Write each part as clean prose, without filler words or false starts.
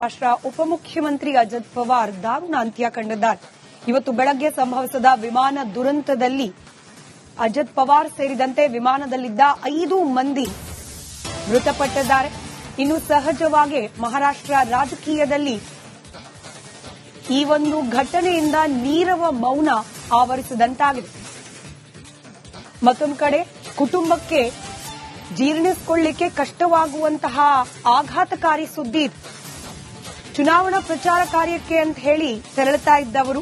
ರಾಷ್ಟ್ರ ಉಪಮುಖ್ಯಮಂತ್ರಿ ಅಜಿತ್ ಪವಾರ್ ದಾರುಣ ಅಂತ್ಯ ಕಂಡಿದ್ದಾರೆ. ಇವತ್ತು ಬೆಳಗ್ಗೆ ಸಂಭವಿಸಿದ ವಿಮಾನ ದುರಂತದಲ್ಲಿ ಅಜಿತ್ ಪವಾರ್ ಸೇರಿದಂತೆ ವಿಮಾನದಲ್ಲಿದ್ದ 5 ಮಂದಿ ಮೃತಪಟ್ಟಿದ್ದಾರೆ. ಇನ್ನು ಸಹಜವಾಗಿ ಮಹಾರಾಷ್ಟ್ರ ರಾಜಕೀಯದಲ್ಲಿ ಈ ಒಂದು ಘಟನೆಯಿಂದ ನೀರವ ಮೌನ ಆವರಿಸಿದಂತಾಗಿದೆ. ಮತ್ತೊಂದು ಕಡೆ ಕುಟುಂಬಕ್ಕೆ ಜೀರ್ಣಿಸಿಕೊಳ್ಳಿಕ್ಕೆ ಕಷ್ಟವಾಗುವಂತಹ ಆಘಾತಕಾರಿ ಸುದ್ದಿ. ಚುನಾವಣಾ ಪ್ರಚಾರ ಕಾರ್ಯಕ್ಕೆ ಅಂತ ಹೇಳಿ ತೆರಳುತ್ತಾ ಇದ್ದವರು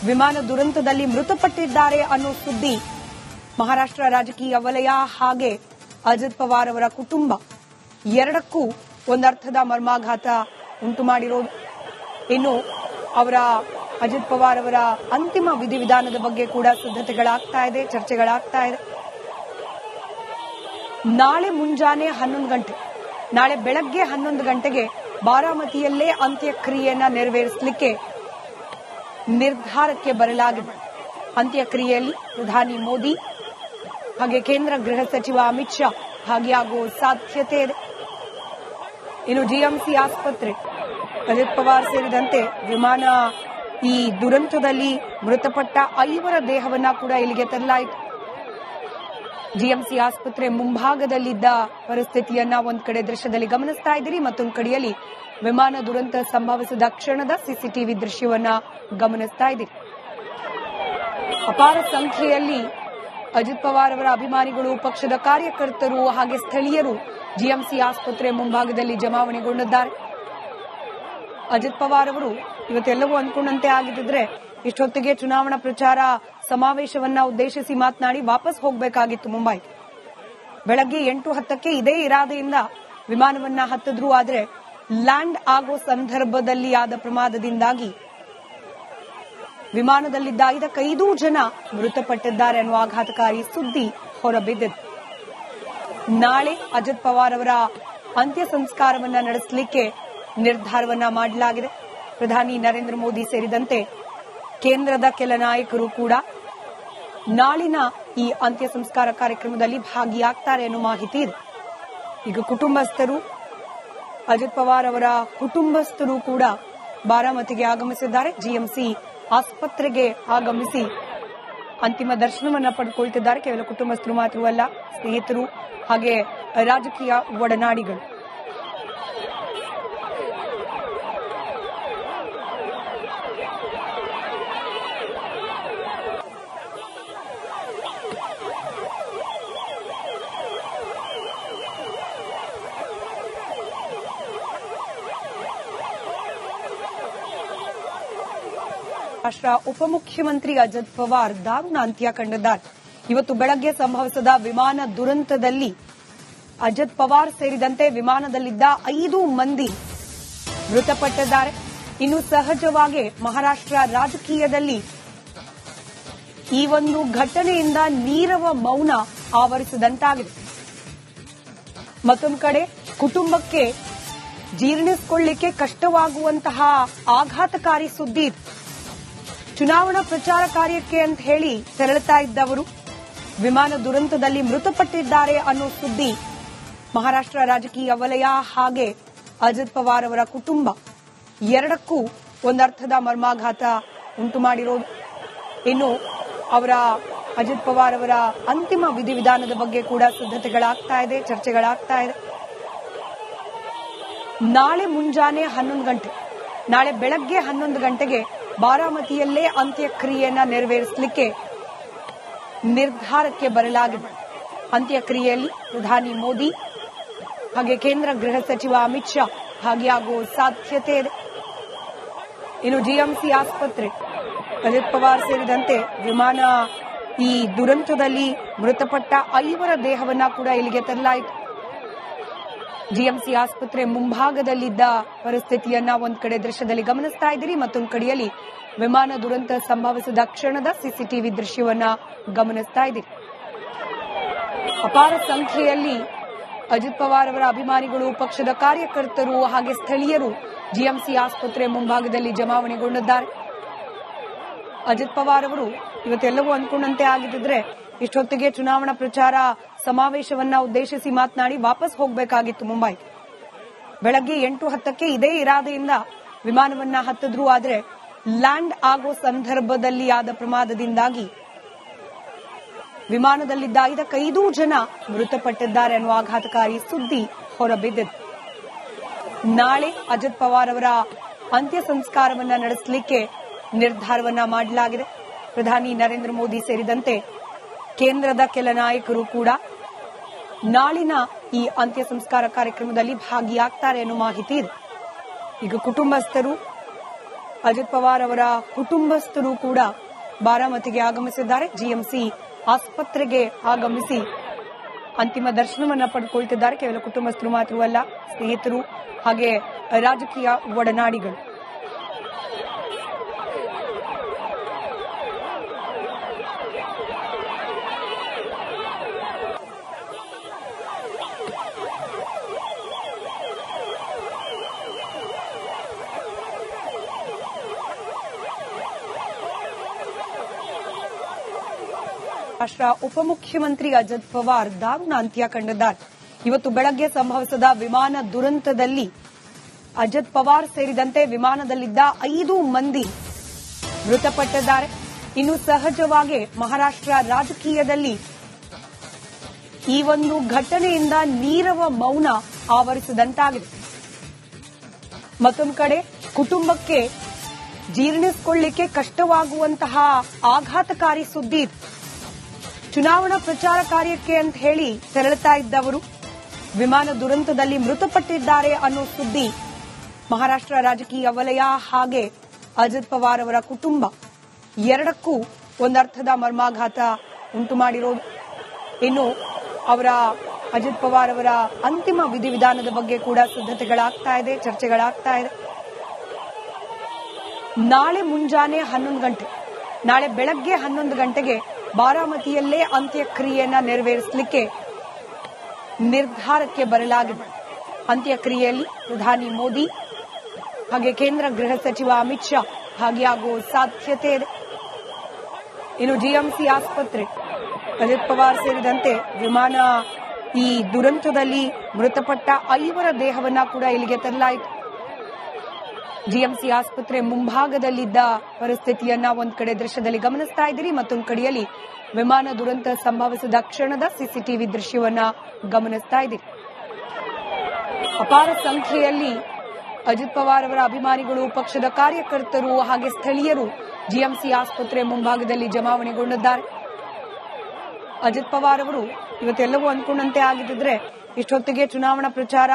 ವಿಮಾನ ದುರಂತದಲ್ಲಿ ಮೃತಪಟ್ಟಿದ್ದಾರೆ ಅನ್ನೋ ಸುದ್ದಿ ಮಹಾರಾಷ್ಟ್ರ ರಾಜಕೀಯ ವಲಯ ಹಾಗೆ ಅಜಿತ್ ಪವಾರ್ ಅವರ ಕುಟುಂಬ ಎರಡಕ್ಕೂ ಒಂದರ್ಥದ ಮರ್ಮಾಘಾತ ಉಂಟು ಮಾಡಿರೋದು. ಇನ್ನು ಅಜಿತ್ ಪವಾರ್ ಅವರ ಅಂತಿಮ ವಿಧಿವಿಧಾನದ ಬಗ್ಗೆ ಕೂಡ ಸಿದ್ಧತೆಗಳಾಗ್ತಾ ಇದೆ, ಚರ್ಚೆಗಳಾಗ್ತಾ ಇದೆ. ನಾಳೆ ಮುಂಜಾನೆ 11 ಗಂಟೆ, ನಾಳೆ ಬೆಳಗ್ಗೆ 11 ಗಂಟೆಗೆ ಬಾರಾಮತಿಯಲ್ಲೇ ಅಂತ್ಯಕ್ರಿಯೆಯನ್ನ ನೆರವೇರಿಸಲಿಕ್ಕೆ ನಿರ್ಧಾರಕ್ಕೆ ಬರಲಾಗಿದೆ. ಅಂತ್ಯಕ್ರಿಯೆಯಲ್ಲಿ ಪ್ರಧಾನಿ ಮೋದಿ ಹಾಗೆ ಕೇಂದ್ರ ಗೃಹ ಸಚಿವ ಅಮಿತ್ ಶಾ ಭಾಗಿಯಾಗುವ ಸಾಧ್ಯತೆ ಇದೆ. ಇನ್ನು ಜಿಎಂಸಿ ಆಸ್ಪತ್ರೆ ಅಜಿತ್ ಪವಾರ್ ಸೇರಿದಂತೆ ವಿಮಾನ ಈ ದುರಂತದಲ್ಲಿ ಮೃತಪಟ್ಟ 5 ದೇಹವನ್ನ ಕೂಡ ಇಲ್ಲಿಗೆ ತರಲಾಯಿತು. ಜಿಎಂಸಿ ಆಸ್ಪತ್ರೆ ಮುಂಭಾಗದಲ್ಲಿದ್ದ ಪರಿಸ್ಥಿತಿಯನ್ನ ಒಂದ್ ಕಡೆ ದೃಶ್ಯದಲ್ಲಿ ಗಮನಿಸ್ತಾ ಇದ್ದೀರಿ, ಮತ್ತೊಂದು ಕಡೆಯಲ್ಲಿ ವಿಮಾನ ದುರಂತ ಸಂಭವಿಸಿದ ಕ್ಷಣದ ಸಿಸಿಟಿವಿ ದೃಶ್ಯವನ್ನ ಗಮನಿಸ್ತಾ ಇದ್ದೀರಿ. ಅಪಾರ ಸಂಖ್ಯೆಯಲ್ಲಿ ಅಜಿತ್ ಪವಾರ್ ಅವರ ಅಭಿಮಾನಿಗಳು, ಪಕ್ಷದ ಕಾರ್ಯಕರ್ತರು ಹಾಗೆ ಸ್ಥಳೀಯರು ಜಿಎಂಸಿ ಆಸ್ಪತ್ರೆ ಮುಂಭಾಗದಲ್ಲಿ ಜಮಾವಣೆಗೊಂಡಿದ್ದಾರೆ. ಅಜಿತ್ ಪವಾರ್ ಅವರು ಇವತ್ತೆಲ್ಲವೂ ಅಂದ್ಕೊಂಡಂತೆ ಆಗಿದ್ರೆ ಇಷ್ಟೊತ್ತಿಗೆ ಚುನಾವಣಾ ಪ್ರಚಾರ ಸಮಾವೇಶವನ್ನ ಉದ್ದೇಶಿಸಿ ಮಾತನಾಡಿ ವಾಪಸ್ ಹೋಗಬೇಕಾಗಿತ್ತು ಮುಂಬೈ. ಬೆಳಗ್ಗೆ 8:10ಕ್ಕೆ ಇದೇ ಇರಾದೆಯಿಂದ ವಿಮಾನವನ್ನ ಹತ್ತಿದ್ರು. ಆದರೆ ಲ್ಯಾಂಡ್ ಆಗೋ ಸಂದರ್ಭದಲ್ಲಿ ಆದ ಪ್ರಮಾದದಿಂದಾಗಿ ವಿಮಾನದಲ್ಲಿದ್ದ 5 ಜನ ಮೃತಪಟ್ಟಿದ್ದಾರೆ ಅನ್ನುವ ಆಘಾತಕಾರಿ ಸುದ್ದಿ ಹೊರಬಿದ್ದಿದೆ. ನಾಳೆ ಅಜಿತ್ ಪವಾರ್ ಅವರ ಅಂತ್ಯ ಸಂಸ್ಕಾರವನ್ನ ನಡೆಸಲಿಕ್ಕೆ ನಿರ್ಧಾರವನ್ನ ಮಾಡಲಾಗಿದೆ. ಪ್ರಧಾನಿ ನರೇಂದ್ರ ಮೋದಿ ಸೇರಿದಂತೆ ಕೇಂದ್ರದ ಕೆಲ ನಾಯಕರು ಕೂಡ ನಾಳಿನ ಈ ಅಂತ್ಯ ಸಂಸ್ಕಾರ ಕಾರ್ಯಕ್ರಮದಲ್ಲಿ ಭಾಗಿಯಾಗ್ತಾರೆ ಅನ್ನೋ ಮಾಹಿತಿ ಇದೆ. ಈಗ ಅಜಿತ್ ಪವಾರ್ ಅವರ ಕುಟುಂಬಸ್ಥರು ಕೂಡ ಬಾರಾಮತಿಗೆ ಆಗಮಿಸಿದ್ದಾರೆ. ಜಿಎಂಸಿ ಆಸ್ಪತ್ರೆಗೆ ಆಗಮಿಸಿ ಅಂತಿಮ ದರ್ಶನವನ್ನ ಪಡೆದುಕೊಳ್ತಿದ್ದಾರೆ. ಕೇವಲ ಕುಟುಂಬಸ್ಥರು ಮಾತ್ರವಲ್ಲ, ಸ್ನೇಹಿತರು ಹಾಗೆ ರಾಜಕೀಯ ಒಡನಾಡಿಗಳು. ರಾಷ್ಟ್ರ ಉಪಮುಖ್ಯಮಂತ್ರಿ ಅಜಿತ್ ಪವಾರ್ ದಾರುಣ ಅಂತ್ಯ ಕಂಡಿದ್ದಾರೆ. ಇವತ್ತು ಬೆಳಗ್ಗೆ ಸಂಭವಿಸಿದ ವಿಮಾನ ದುರಂತದಲ್ಲಿ ಅಜಿತ್ ಪವಾರ್ ಸೇರಿದಂತೆ ವಿಮಾನದಲ್ಲಿದ್ದ 5 ಮಂದಿ ಮೃತಪಟ್ಟಿದ್ದಾರೆ. ಇನ್ನು ಸಹಜವಾಗಿ ಮಹಾರಾಷ್ಟ್ರ ರಾಜಕೀಯದಲ್ಲಿ ಈ ಒಂದು ಘಟನೆಯಿಂದ ನೀರವ ಮೌನ ಆವರಿಸಿದಂತಾಗಿದೆ. ಮತ್ತೊಂದು ಕಡೆ ಕುಟುಂಬಕ್ಕೆ ಜೀರ್ಣಿಸಿಕೊಳ್ಳಿಕ್ಕೆ ಕಷ್ಟವಾಗುವಂತಹ ಆಘಾತಕಾರಿ ಸುದ್ದಿ. ಚುನಾವಣಾ ಪ್ರಚಾರ ಕಾರ್ಯಕ್ಕೆ ಅಂತ ಹೇಳಿ ತೆರಳುತ್ತಾ ಇದ್ದವರು ವಿಮಾನ ದುರಂತದಲ್ಲಿ ಮೃತಪಟ್ಟಿದ್ದಾರೆ ಅನ್ನೋ ಸುದ್ದಿ ಮಹಾರಾಷ್ಟ್ರ ರಾಜಕೀಯ ವಲಯ ಹಾಗೆ ಅಜಿತ್ ಪವಾರ್ ಅವರ ಕುಟುಂಬ ಎರಡಕ್ಕೂ ಒಂದರ್ಥದ ಮರ್ಮಾಘಾತ ಉಂಟು ಮಾಡಿರೋದು. ಇನ್ನು ಅಜಿತ್ ಪವಾರ್ ಅವರ ಅಂತಿಮ ವಿಧಿವಿಧಾನದ ಬಗ್ಗೆ ಕೂಡ ಸಿದ್ಧತೆಗಳಾಗ್ತಾ ಇದೆ, ಚರ್ಚೆಗಳಾಗ್ತಾ ಇದೆ. ನಾಳೆ ಮುಂಜಾನೆ 11 ಗಂಟೆ, ನಾಳೆ ಬೆಳಗ್ಗೆ 11 ಗಂಟೆಗೆ ಬಾರಾಮತಿಯಲ್ಲೇ ಅಂತ್ಯಕ್ರಿಯೆಯನ್ನ ನೆರವೇರಿಸಲಿಕ್ಕೆ ನಿರ್ಧಾರಕ್ಕೆ ಬರಲಾಗಿದೆ. ಅಂತ್ಯಕ್ರಿಯೆಯಲ್ಲಿ ಪ್ರಧಾನಿ ಮೋದಿ ಹಾಗೆ ಕೇಂದ್ರ ಗೃಹ ಸಚಿವ ಅಮಿತ್ ಶಾ ಭಾಗಿಯಾಗುವ ಸಾಧ್ಯತೆ ಇದೆ. ಇನ್ನು ಜಿಎಂಸಿ ಆಸ್ಪತ್ರೆ ಅಜಿತ್ ಪವಾರ್ ಸೇರಿದಂತೆ ವಿಮಾನ ಈ ದುರಂತದಲ್ಲಿ ಮೃತಪಟ್ಟ 5 ದೇಹವನ್ನ ಕೂಡ ಇಲ್ಲಿಗೆ ತರಲಾಯಿತು. ಜಿಎಂಸಿ ಆಸ್ಪತ್ರೆ ಮುಂಭಾಗದಲ್ಲಿದ್ದ ಪರಿಸ್ಥಿತಿಯನ್ನ ಒಂದ್ ಕಡೆ ದೃಶ್ಯದಲ್ಲಿ ಗಮನಿಸ್ತಾ ಇದ್ದೀರಿ, ಮತ್ತೊಂದು ಕಡೆಯಲ್ಲಿ ವಿಮಾನ ದುರಂತ ಸಂಭವಿಸಿದ ಕ್ಷಣದ ಸಿಸಿಟಿವಿ ದೃಶ್ಯವನ್ನ ಗಮನಿಸ್ತಾ ಇದ್ದೀರಿ. ಅಪಾರ ಸಂಖ್ಯೆಯಲ್ಲಿ ಅಜಿತ್ ಪವಾರ್ ಅವರ ಅಭಿಮಾನಿಗಳು, ಪಕ್ಷದ ಕಾರ್ಯಕರ್ತರು ಹಾಗೆ ಸ್ಥಳೀಯರು ಜಿಎಂಸಿ ಆಸ್ಪತ್ರೆ ಮುಂಭಾಗದಲ್ಲಿ ಜಮಾವಣೆಗೊಂಡಿದ್ದಾರೆ. ಅಜಿತ್ ಪವಾರ್ ಅವರು ಇವತ್ತೆಲ್ಲವೂ ಅಂದ್ಕೊಂಡಂತೆ ಆಗಿದ್ರೆ ಇಷ್ಟೊತ್ತಿಗೆ ಚುನಾವಣಾ ಪ್ರಚಾರ ಸಮಾವೇಶವನ್ನ ಉದ್ದೇಶಿಸಿ ಮಾತನಾಡಿ ವಾಪಸ್ ಹೋಗಬೇಕಾಗಿತ್ತು ಮುಂಬೈ. ಬೆಳಗ್ಗೆ 8:10 ಇದೇ ಇರಾದೆಯಿಂದ ವಿಮಾನವನ್ನ ಹತ್ತಿದ್ರು. ಆದರೆ ಲ್ಯಾಂಡ್ ಆಗೋ ಸಂದರ್ಭದಲ್ಲಿ ಆದ ಪ್ರಮಾದದಿಂದಾಗಿ ವಿಮಾನದಲ್ಲಿದ್ದ 5 ಜನ ಮೃತಪಟ್ಟಿದ್ದಾರೆ ಅನ್ನುವ ಆಘಾತಕಾರಿ ಸುದ್ದಿ ಹೊರಬಿದ್ದಿದೆ. ನಾಳೆ ಅಜಿತ್ ಪವಾರ್ ಅವರ ಅಂತ್ಯ ಸಂಸ್ಕಾರವನ್ನ ನಡೆಸಲಿಕ್ಕೆ ನಿರ್ಧಾರವನ್ನ ಮಾಡಲಾಗಿದೆ. ಪ್ರಧಾನಿ ನರೇಂದ್ರ ಮೋದಿ ಸೇರಿದಂತೆ ಕೇಂದ್ರದ ಕೆಲ ನಾಯಕರು ಕೂಡ ನಾಳಿನ ಈ ಅಂತ್ಯ ಸಂಸ್ಕಾರ ಕಾರ್ಯಕ್ರಮದಲ್ಲಿ ಭಾಗಿಯಾಗ್ತಾರೆ ಅನ್ನೋ ಮಾಹಿತಿ ಇದೆ. ಈಗ ಕುಟುಂಬಸ್ಥರು, ಅಜಿತ್ ಪವಾರ್ ಅವರ ಕುಟುಂಬಸ್ಥರು ಕೂಡ ಬಾರಾಮತಿಗೆ ಆಗಮಿಸಿದ್ದಾರೆ. ಜಿಎಂಸಿ ಆಸ್ಪತ್ರೆಗೆ ಆಗಮಿಸಿ ಅಂತಿಮ ದರ್ಶನವನ್ನ ಪಡೆದುಕೊಳ್ತಿದ್ದಾರೆ. ಕೇವಲ ಕುಟುಂಬಸ್ಥರು ಮಾತ್ರವಲ್ಲ, ಸ್ನೇಹಿತರು ಹಾಗೆ ರಾಜಕೀಯ ಒಡನಾಡಿಗಳು. ರಾಷ್ಟ್ರ ಉಪಮುಖ್ಯಮಂತ್ರಿ ಅಜಿತ್ ಪವಾರ್ ದಾರುಣ ಅಂತ್ಯ ಕಂಡಿದ್ದಾರೆ. ಇವತ್ತು ಬೆಳಗ್ಗೆ ಸಂಭವಿಸಿದ ವಿಮಾನ ದುರಂತದಲ್ಲಿ ಅಜಿತ್ ಪವಾರ್ ಸೇರಿದಂತೆ ವಿಮಾನದಲ್ಲಿದ್ದ 5 ಮಂದಿ ಮೃತಪಟ್ಟಿದ್ದಾರೆ. ಇನ್ನು ಸಹಜವಾಗಿ ಮಹಾರಾಷ್ಟ್ರ ರಾಜಕೀಯದಲ್ಲಿ ಈ ಒಂದು ಘಟನೆಯಿಂದ ನೀರವ ಮೌನ ಆವರಿಸಿದಂತಾಗಿದೆ. ಮತ್ತೊಂದು ಕಡೆ ಕುಟುಂಬಕ್ಕೆ ಜೀರ್ಣಿಸಿಕೊಳ್ಳಲಿಕ್ಕೆ ಕಷ್ಟವಾಗುವಂತಹ ಆಘಾತಕಾರಿ ಸುದ್ದಿ ಇದೆ. ಚುನಾವಣಾ ಪ್ರಚಾರ ಕಾರ್ಯಕ್ಕೆ ಅಂತ ಹೇಳಿ ತೆರಳುತ್ತಾ ಇದ್ದವರು ವಿಮಾನ ದುರಂತದಲ್ಲಿ ಮೃತಪಟ್ಟಿದ್ದಾರೆ ಅನ್ನೋ ಸುದ್ದಿ ಮಹಾರಾಷ್ಟ್ರ ರಾಜಕೀಯ ವಲಯ ಹಾಗೆ ಅಜಿತ್ ಪವಾರ್ ಅವರ ಕುಟುಂಬ ಎರಡಕ್ಕೂ ಒಂದರ್ಥದ ಮರ್ಮಾಘಾತ ಉಂಟು ಮಾಡಿರೋದು. ಇನ್ನು ಅಜಿತ್ ಪವಾರ್ ಅವರ ಅಂತಿಮ ವಿಧಿವಿಧಾನದ ಬಗ್ಗೆ ಕೂಡ ಸಿದ್ಧತೆಗಳಾಗ್ತಾ ಇದೆ, ಚರ್ಚೆಗಳಾಗ್ತಾ ಇದೆ. ನಾಳೆ ಮುಂಜಾನೆ 11 ಗಂಟೆ, ನಾಳೆ ಬೆಳಗ್ಗೆ 11 ಗಂಟೆಗೆ ಬಾರಾಮತಿಯಲ್ಲೇ ಅಂತ್ಯಕ್ರಿಯೆಯನ್ನ ನೆರವೇರಿಸಲಿಕ್ಕೆ ನಿರ್ಧಾರಕ್ಕೆ ಬರಲಾಗಿದೆ. ಅಂತ್ಯಕ್ರಿಯೆಯಲ್ಲಿ ಪ್ರಧಾನಿ ಮೋದಿ ಹಾಗೆ ಕೇಂದ್ರ ಗೃಹ ಸಚಿವ ಅಮಿತ್ ಶಾ ಭಾಗಿಯಾಗುವ ಸಾಧ್ಯತೆ ಇದೆ. ಇನ್ನು ಜಿಎಂಸಿ ಆಸ್ಪತ್ರೆ, ಅಜಿತ್ ಪವಾರ್ ಸೇರಿದಂತೆ ವಿಮಾನ ಈ ದುರಂತದಲ್ಲಿ ಮೃತಪಟ್ಟ 5 ದೇಹವನ್ನ ಕೂಡ ಇಲ್ಲಿಗೆ ತರಲಾಯಿತು. ಜಿಎಂಸಿ ಆಸ್ಪತ್ರೆ ಮುಂಭಾಗದಲ್ಲಿದ್ದ ಪರಿಸ್ಥಿತಿಯನ್ನ ಒಂದ್ ಕಡೆ ದೃಶ್ಯದಲ್ಲಿ ಗಮನಿಸ್ತಾ ಇದ್ದೀರಿ, ಮತ್ತೊಂದು ಕಡೆಯಲ್ಲಿ ವಿಮಾನ ದುರಂತ ಸಂಭವಿಸಿದ ಕ್ಷಣದ ಸಿಸಿಟಿವಿ ದೃಶ್ಯವನ್ನ ಗಮನಿಸ್ತಾ ಇದ್ದೀರಿ. ಅಪಾರ ಸಂಖ್ಯೆಯಲ್ಲಿ ಅಜಿತ್ ಪವಾರ್ ಅವರ ಅಭಿಮಾನಿಗಳು, ಪಕ್ಷದ ಕಾರ್ಯಕರ್ತರು ಹಾಗೆ ಸ್ಥಳೀಯರು ಜಿಎಂಸಿ ಆಸ್ಪತ್ರೆ ಮುಂಭಾಗದಲ್ಲಿ ಜಮಾವಣೆಗೊಂಡಿದ್ದಾರೆ. ಅಜಿತ್ ಪವಾರ್ ಅವರು ಇವತ್ತೆಲ್ಲವೂ ಅಂದ್ಕೊಂಡಂತೆ ಆಗಿದ್ದರೆ ಇಷ್ಟೊತ್ತಿಗೆ ಚುನಾವಣಾ ಪ್ರಚಾರ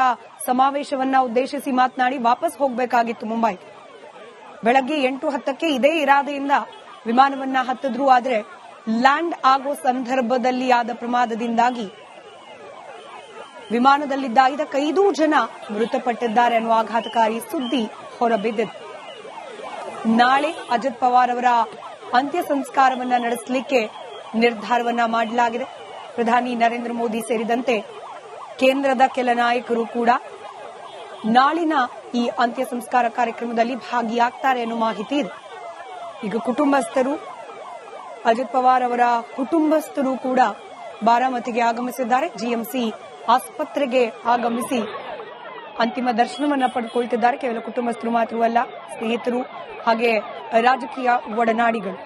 ಸಮಾವೇಶವನ್ನ ಉದ್ದೇಶಿಸಿ ಮಾತನಾಡಿ ವಾಪಸ್ ಹೋಗಬೇಕಾಗಿತ್ತು ಮುಂಬೈ. ಬೆಳಗ್ಗೆ 8:10 ಇದೇ ಇರಾದೆಯಿಂದ ವಿಮಾನವನ್ನ ಹತ್ತಿದ್ರು. ಆದರೆ ಲ್ಯಾಂಡ್ ಆಗೋ ಸಂದರ್ಭದಲ್ಲಿ ಆದ ಪ್ರಮಾದದಿಂದಾಗಿ ವಿಮಾನದಲ್ಲಿದ್ದ 5 ಜನ ಮೃತಪಟ್ಟಿದ್ದಾರೆ ಅನ್ನುವ ಆಘಾತಕಾರಿ ಸುದ್ದಿ ಹೊರಬಿದ್ದಿದೆ. ನಾಳೆ ಅಜಿತ್ ಪವಾರ್ ಅವರ ಅಂತ್ಯ ಸಂಸ್ಕಾರವನ್ನ ನಡೆಸಲಿಕ್ಕೆ ನಿರ್ಧಾರವನ್ನ ಮಾಡಲಾಗಿದೆ. ಪ್ರಧಾನಿ ನರೇಂದ್ರ ಮೋದಿ ಸೇರಿದಂತೆ ಕೇಂದ್ರದ ಕೆಲ ನಾಯಕರು ಕೂಡ ನಾಳಿನ ಈ ಅಂತ್ಯ ಸಂಸ್ಕಾರ ಕಾರ್ಯಕ್ರಮದಲ್ಲಿ ಭಾಗಿಯಾಗ್ತಾರೆ ಅನ್ನೋ ಮಾಹಿತಿ ಇದೆ. ಈಗ ಕುಟುಂಬಸ್ಥರು, ಅಜಿತ್ ಪವಾರ್ ಅವರ ಕುಟುಂಬಸ್ಥರು ಕೂಡ ಬಾರಾಮತಿಗೆ ಆಗಮಿಸಿದ್ದಾರೆ. ಜಿಎಂಸಿ ಆಸ್ಪತ್ರೆಗೆ ಆಗಮಿಸಿ ಅಂತಿಮ ದರ್ಶನವನ್ನ ಪಡೆದುಕೊಳ್ತಿದ್ದಾರೆ. ಕೇವಲ ಕುಟುಂಬಸ್ಥರು ಮಾತ್ರವಲ್ಲ, ಸ್ನೇಹಿತರು ಹಾಗೆ ರಾಜಕೀಯ ಒಡನಾಡಿಗಳು.